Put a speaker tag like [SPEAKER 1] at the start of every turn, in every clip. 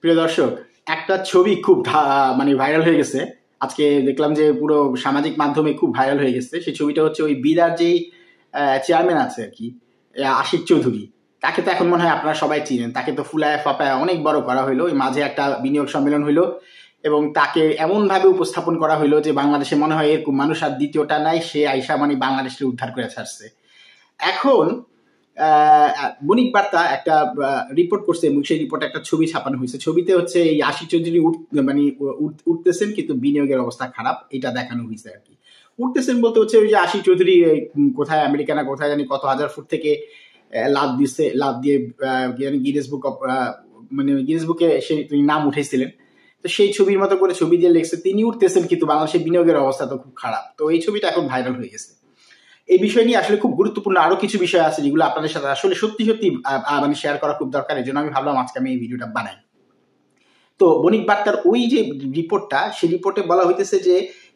[SPEAKER 1] প্রিয় দর্শক, একটা ছবি খুব মানে ভাইরাল হয়ে গেছে। আজকে দেখলাম যে পুরো সামাজিক মাধ্যমে খুব ভাইরাল হয়ে গেছে। সেই ছবিটা হচ্ছে ওই বিদার যেই চেয়ারম্যান আছে আর কি, আশিক চৌধুরী। তাকে তো এখন মনে হয় আপনারা সবাই চিনেন। তাকে তো ফুলায় ফাপায় অনেক বড় করা হইলো। ওই মাঝে একটা বিনিয়োগ সম্মেলন হইলো এবং তাকে এমনভাবে উপস্থাপন করা হইলো যে বাংলাদেশে মনে হয় এরকম মানুষ আর দ্বিতীয়টা নাই, সে আইসা মানে বাংলাদেশকে উদ্ধার করে ছাড়ছে। এখন বণিক বার্তা একটা রিপোর্ট করছে এবং সেই রিপোর্টে একটা ছবি ছাপানো হয়েছে। ছবিতে হচ্ছে এই আশিক চৌধুরী মানে উঠতেছেন, কিন্তু বিনিয়োগের অবস্থা খারাপ, এটা দেখানো হয়েছে আর কি। উঠতেছেন বলতে হচ্ছে ওই যে আশিক চৌধুরী কোথায় আমেরিকা না কোথায় জানি কত হাজার ফুট থেকে লাভ দিয়ে গিনেস বুক মানে গিনেস বুকে সে নাম উঠেছিলেন। তো সেই ছবির মতো করে ছবি দিয়ে লিখছে তিনি উঠতেছেন, কিন্তু বাংলাদেশের বিনিয়োগের অবস্থা তো খুব খারাপ। তো এই ছবিটা এখন ভাইরাল হয়ে গেছে। এই বিষয় নিয়ে আসলে খুব গুরুত্বপূর্ণ আরো কিছু বিষয় আছে যেগুলো আপনাদের সাথে আসলে সত্যি সত্যি মানে শেয়ার করা খুব দরকার। এই জন্য আমি ভাবলাম আজকে আমি এই ভিডিওটা বানাই। তো বণিক বার্তার ওই যে রিপোর্টটা, সেই রিপোর্টে বলা হইতেছে যে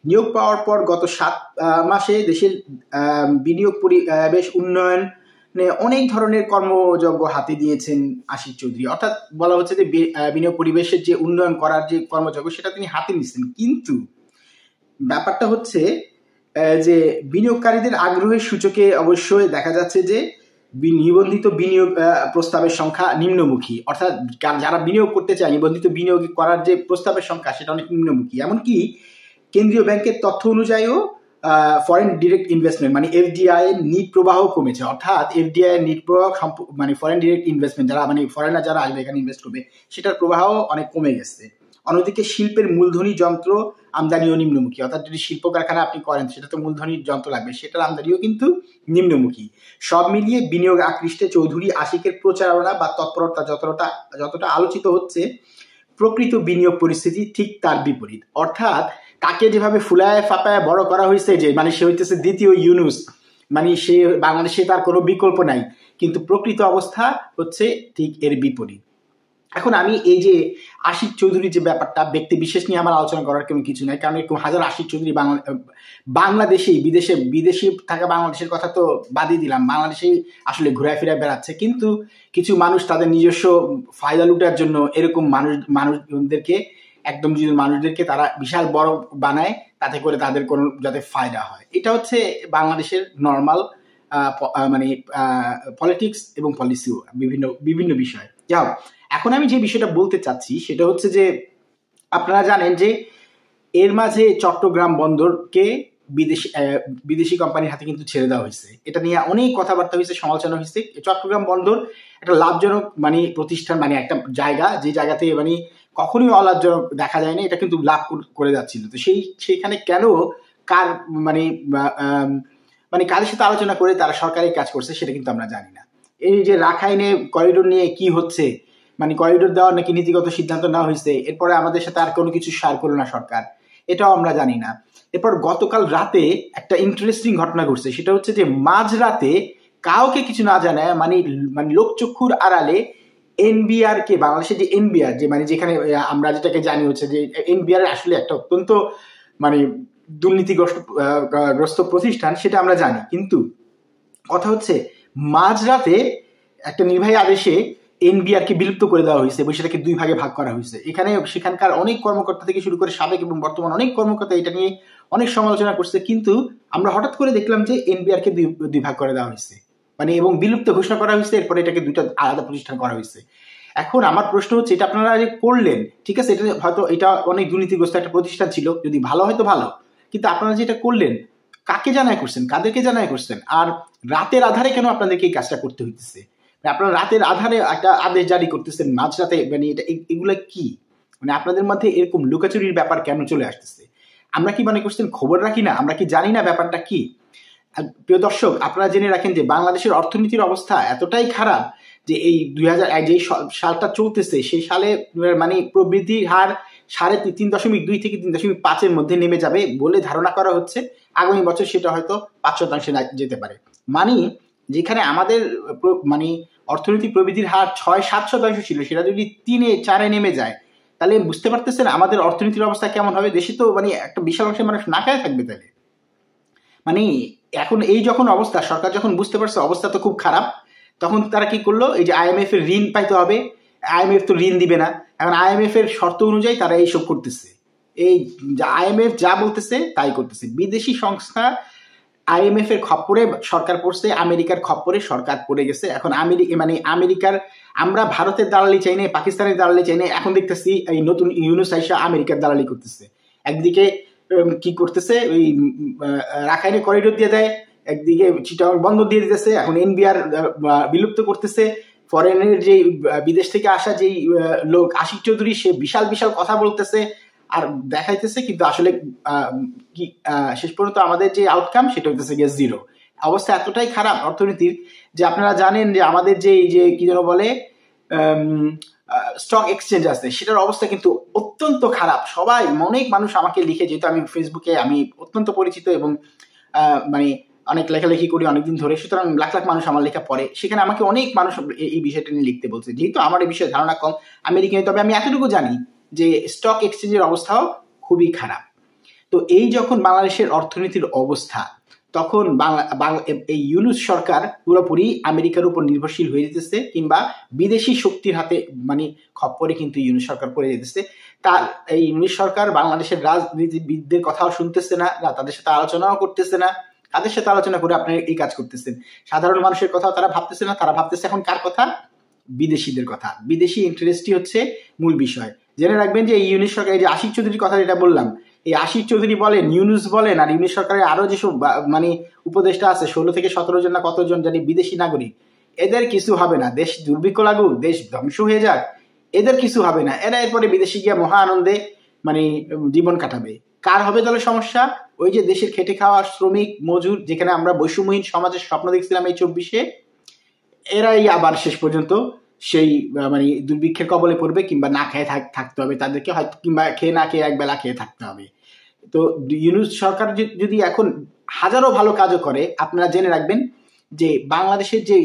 [SPEAKER 1] নিয়োগ পাওয়ার পর গত 7 মাসে দেশের বিনিয়োগ পরিবেশ উন্নয়ন অনেক ধরনের কর্মযজ্ঞ হাতে দিয়েছেন আশিক চৌধুরী। অর্থাৎ বলা হচ্ছে যে বিনিয়োগ পরিবেশের যে উন্নয়ন করার যে কর্মযজ্ঞ সেটা তিনি হাতে নিচ্ছেন। কিন্তু ব্যাপারটা হচ্ছে যে বিনিয়োগকারীদের আগ্রহের সূচকে অবশ্যই দেখা যাচ্ছে যে নিবন্ধিত বিনিয়োগ প্রস্তাবের সংখ্যা নিম্নমুখী। অর্থাৎ যারা বিনিয়োগ করতে চায়, নিবন্ধিত বিনিয়োগ করার যে প্রস্তাবের সংখ্যা সেটা অনেক নিম্নমুখী। এমনকি কেন্দ্রীয় ব্যাংকের তথ্য অনুযায়ীও ফরেন ডিরেক্ট ইনভেস্টমেন্ট মানে এফডিআই এর নিট প্রবাহ কমেছে। অর্থাৎ এফডিআই এর নিট প্রবাহ মানে ফরেন ডিরেক্ট ইনভেস্টমেন্ট যারা মানে ফরেনার যারা আসবে এখানে ইনভেস্ট করবে সেটার প্রবাহ অনেক কমে গেছে। অন্যদিকে শিল্পের মূলধনী যন্ত্র আমদানিও নিম্নমুখী। অর্থাৎ যদি শিল্প কারখানা আপনি করেন সেটা তো মূলধনীর যন্ত্র লাগবে, সেটার আমদানিও কিন্তু নিম্নমুখী। সব মিলিয়ে বিনিয়োগ আকৃষ্টে চৌধুরী আশিকের প্রচারণা বা তৎপরতা যতটা আলোচিত হচ্ছে, প্রকৃত বিনিয়োগ পরিস্থিতি ঠিক তার বিপরীত। অর্থাৎ তাকে যেভাবে ফুলায় ফাপায় বড় করা হয়েছে যে মানে সে হইতেছে দ্বিতীয় ইউনুস, মানে সে বাংলাদেশে তার কোনো বিকল্প নাই, কিন্তু প্রকৃত অবস্থা হচ্ছে ঠিক এর বিপরীত। এখন আমি এই যে আশিক চৌধুরীর যে ব্যাপারটা, ব্যক্তি বিশেষ নিয়ে আমার আলোচনা করার কোনো কিছু নাই, কারণ এরকম হাজার আশিক চৌধুরী বাংলাদেশেই বিদেশি থাকা মানুষের কথা তো বাদই দিলাম, বাংলাদেশেই আসলে ঘুরায় ফিরায় বেড়াচ্ছে। কিন্তু কিছু মানুষ তাদের নিজস্ব ফায়দা লুটার জন্য এরকম মানুষদেরকে মানুষদেরকে তারা বিশাল বড় বানায়, তাতে করে তাদের কোনো যাতে ফায়দা হয়। এটা হচ্ছে বাংলাদেশের নর্মাল মানে পলিটিক্স এবং পলিসিও বিভিন্ন বিষয়। যাও, এখন আমি যে বিষয়টা বলতে চাচ্ছি সেটা হচ্ছে যে আপনারা জানেন যে এর মাঝে চট্টগ্রাম বন্দরকে বিদেশি কোম্পানির হাতে কিন্তু ছেড়ে দেওয়া হয়েছে। এটা নিয়ে অনেক কথাবার্তা হয়েছে, সমালোচনা হয়েছে। চট্টগ্রাম বন্দর একটা লাভজনক মানে প্রতিষ্ঠান, মানে একটা জায়গা যে জায়গাতে মানে কখনোই অলাভজনক দেখা যায় না, এটা কিন্তু লাভ করে যাচ্ছিল। তো সেইখানে কেন কার মানে মানে কাদের সাথে আলোচনা করে তারা সরকারি কাজ করছে সেটা কিন্তু আমরা জানি না। এই যে রাখাইনে করিডোর নিয়ে কি হচ্ছে, মানে করিডোর দেওয়ার নাকি নীতিগত সিদ্ধান্ত নেওয়া হয়েছে, এরপরে আমাদের সাথে আর কোনো কিছু শেয়ার করলো না সরকার, এটাও আমরা জানি না। এরপর গতকাল রাতে একটা ইন্টারেস্টিং ঘটনা ঘটছে, সেটা হচ্ছে যে মাঝরাতে কাউকে কিছু না জানায় মানে লোকচক্ষুর আড়ালে এনবিআর কে, বাংলাদেশের যে এনবিআর যে মানে যেখানে আমরা যেটাকে জানি হচ্ছে যে এনবিআর আসলে একটা অত্যন্ত মানে দুর্নীতিগ্রস্ত প্রতিষ্ঠান, সেটা আমরা জানি। কিন্তু কথা হচ্ছে মাঝরাতে একটা নির্বাহী আদেশে এনবিআর কে বিলুপ্ত করে দেওয়া হয়েছে এবং সেটাকে 2 ভাগে ভাগ করা হয়েছে। এখানে সেখানকার অনেক কর্মকর্তা থেকে শুরু করে সাবেক এবং বর্তমান অনেক কর্মকর্তা এটা নিয়ে অনেক সমালোচনা করছে। কিন্তু আমরা হঠাৎ করে দেখলাম যে এনবিআর কে 2 ভাগ করে দেওয়া হয়েছে, মানে এবং বিলুপ্ত ঘোষণা করা হয়েছে। এরপরে এটাকে 2টা আলাদা প্রতিষ্ঠান করা হয়েছে। এখন আমার প্রশ্ন হচ্ছে, এটা আপনারা যে করলেন ঠিক আছে, এটা হয়তো এটা অনেক দুর্নীতিগ্রস্ত একটা প্রতিষ্ঠান ছিল, যদি ভালো হয়তো ভালো, কিন্তু আপনারা যেটা করলেন কাকে জানায় করছেন, কাদেরকে জানায় করছেন, আর রাতের আধারে কেন আপনাদেরকে এই কাজটা করতে হইতেছে? আপনারা রাতের আধারে একটা আদেশ জারি করতেছেন মাঝরাতে, মানে এটা এগুলো কি? মানে আপনাদের মধ্যে এরকম লুকাচুরির ব্যাপার কেন চলে আসতেছে? আমরা কি মনে করছেন খবর রাখি না, আমরা কি জানি না ব্যাপারটা কি? প্রিয় দর্শক, আপনারা জেনে রাখেন যে বাংলাদেশের অর্থনীতির অবস্থা এতটাই খারাপ যে এই 2001 যেই সালটা চলতেছে সেই সালে মানে প্রবৃদ্ধির হার 3.2 থেকে 3.5-এর মধ্যে নেমে যাবে বলে ধারণা করা হচ্ছে। আগামী বছর সেটা হয়তো 5% যেতে পারে। মানে যেখানে আমাদের মানে অর্থনৈতিক প্রবৃদ্ধির হার 6-7% ছিল, সেটা যদি 3-4-এ নেমে যায়, তাহলে বুঝতে পারতেছেন আমাদের অর্থনীতির অবস্থা কেমন হবে। দেশে তো মানে একটা বিশাল অংশের মানুষ না খায় থাকবে। তাহলে মানে এখন এই যখন অবস্থা, সরকার যখন বুঝতে পারছে অবস্থা তো খুব খারাপ, তখন তারা কি করলো, এই যে আইএমএফ এর ঋণ পাইতে হবে, আইএমএফ তো ঋণ দিবে না, এখন IMF এর শর্ত অনুযায়ী তারা এইসব করতেছে, এই IMF যা বলতেছে তাই করতেছে। বিদেশি সংস্থা IMF এর খপ্পরে সরকার পড়ছে, আমেরিকার খপ্পরে সরকার পড়ে গেছে। এখন আমেরিকার, আমরা ভারতের দালালি চাই না, পাকিস্তানের দালালি চাই না, এখন দেখতেছি এই নতুন ইউনুস আইসা আমেরিকার দালালি করতেছে। একদিকে কি করতেছে, ওই রাখাইনে করিডোর দিয়ে দেয়, একদিকে চিটাগং বন্দর দিয়ে দিতেছে, এখন NBR বিলুপ্ত করতেছে। ফরেনের যে বিদেশ থেকে আসা যেই লোক আশিক চৌধুরী, সে বিশাল বিশাল কথা বলতেছে আর দেখাইতেছে, কিন্তু আসলে কি শেষ পর্যন্ত আমাদের যে আউটকাম সেটা হইতেছে গিয়ে জিরো। অবস্থা এতটাই খারাপ অর্থনীতির যে আপনারা জানেন যে আমাদের যে কি যেন বলে স্টক এক্সচেঞ্জ আছে, সেটার অবস্থা কিন্তু অত্যন্ত খারাপ। সবাই, অনেক মানুষ আমাকে লিখে, যেহেতু আমি ফেসবুকে আমি অত্যন্ত পরিচিত এবং মানে অনেক লেখালেখি করি অনেকদিন ধরে, সুতরাং লাখ লাখ মানুষ আমার লেখা পড়ে, সেখানে আমাকে অনেক মানুষ এই বিষয়টা নিয়ে লিখতে বলছে। যেহেতু আমার এই বিষয়ে ধারণা কম, আমি লিখি, তবে আমি এতটুকু জানি যে স্টক এক্সচেঞ্জের অবস্থাও খুবই খারাপ। তো এই যখন বাংলাদেশের অর্থনীতির অবস্থা, তখন এই ইউনুস সরকার পুরোপুরি আমেরিকার উপর নির্ভরশীল হয়ে যেতেছে, কিংবা বিদেশি শক্তির হাতে খপ্পরে কিন্তু ইউনুস সরকার পড়ে যেতেছে। তার এই ইউনুস সরকার বাংলাদেশের রাজনীতিবিদদের কথাও শুনতেছে না, তাদের সাথে আলোচনাও করতেছে না। তাদের সাথে আলোচনা করে আপনারা এই কাজ করতেছেন। সাধারণ মানুষের কথাও তারা ভাবতেছে না, তারা ভাবতেছে এখন কার কথা? বিদেশিদের কথা। বিদেশি ইন্টারেস্টই হচ্ছে মূল বিষয়। জেনে রাখবেন যে এই ইউনুস সরকার, এই যে আশিক চৌধুরীর কথা যেটা বললাম, এই আশিক চৌধুরী বলেন, ইউনুস বলেন, আর ইউনুস সরকারের আরো যেসব উপদেষ্টা আছে, 16 থেকে 17 জন না কতজন জানি বিদেশি নাগরিক, এদের কিছু হবে না। দেশ দুর্ভিক্ষ লাগুক, দেশ ধ্বংস হয়ে যাক, এদের কিছু হবে না। এরা এরপরে বিদেশি গিয়ে মহা আনন্দে জীবন কাটাবে। কার হবে তাহলে সমস্যা? ওই যে দেশের খেটে খাওয়া শ্রমিক মজুর, যেখানে আমরা বৈষম্যহীন সমাজের স্বপ্ন দেখছিলাম এই 24-এ, এরাই আবার শেষ পর্যন্ত সেই দুর্ভিক্ষের কবলে পড়বে, কিংবা না খেয়ে থাকতে হবে তাদেরকে, হয়তো কিংবা খেয়ে না খেয়ে একবেলা খেয়ে থাকতে হবে। তো ইউনুস সরকার যদি এখন হাজারো ভালো কাজও করে, আপনারা জেনে রাখবেন যে বাংলাদেশের যে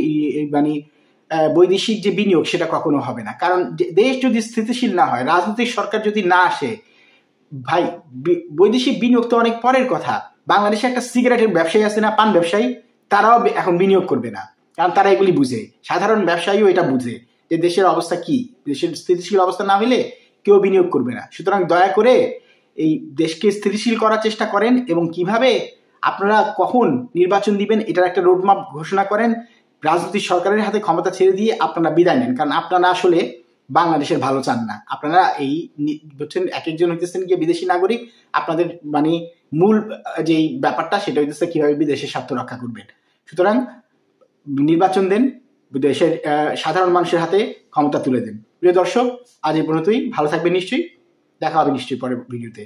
[SPEAKER 1] বৈদেশিক যে বিনিয়োগ, সেটা কখনো হবে না। কারণ দেশ যদি স্থিতিশীল না হয়, রাজনৈতিক সরকার যদি না আসে, ভাই বৈদেশিক বিনিয়োগ তো অনেক পরের কথা। বাংলাদেশে একটা সিগারেটের ব্যবসায়ী আছে না, পান ব্যবসায়ী, তারাও এখন বিনিয়োগ করবে না, কারণ তারা এগুলি বুঝে। সাধারণ ব্যবসায়ীও এটা বুঝে যে দেশের অবস্থা কি, দেশের স্থিতিশীল অবস্থা না হলে কেউ বিনিয়োগ করবে না। সুতরাং দয়া করে এই দেশকে স্থিতিশীল করার চেষ্টা করেন, এবং কিভাবে আপনারা কখন নির্বাচন দিবেন এটার একটা রোডম্যাপ ঘোষণা করেন। রাজনৈতিক সরকারের হাতে ক্ষমতা ছেড়ে দিয়ে আপনারা বিদায় নেন, কারণ আপনারা আসলে বাংলাদেশের ভালো চান না। আপনারা এই হচ্ছেন, এক একজন হইতেছেন গিয়ে বিদেশি নাগরিক, আপনাদের মূল যেই ব্যাপারটা সেটা হইতেছে কিভাবে বিদেশের স্বার্থ রক্ষা করবেন। সুতরাং নির্বাচন দেন, দেশের সাধারণ মানুষের হাতে ক্ষমতা তুলে দেন। প্রিয় দর্শক, আজ এই পর্যন্তই। ভালো থাকবেন নিশ্চয়ই, দেখা হবে নিশ্চয়ই পরের ভিডিওতে।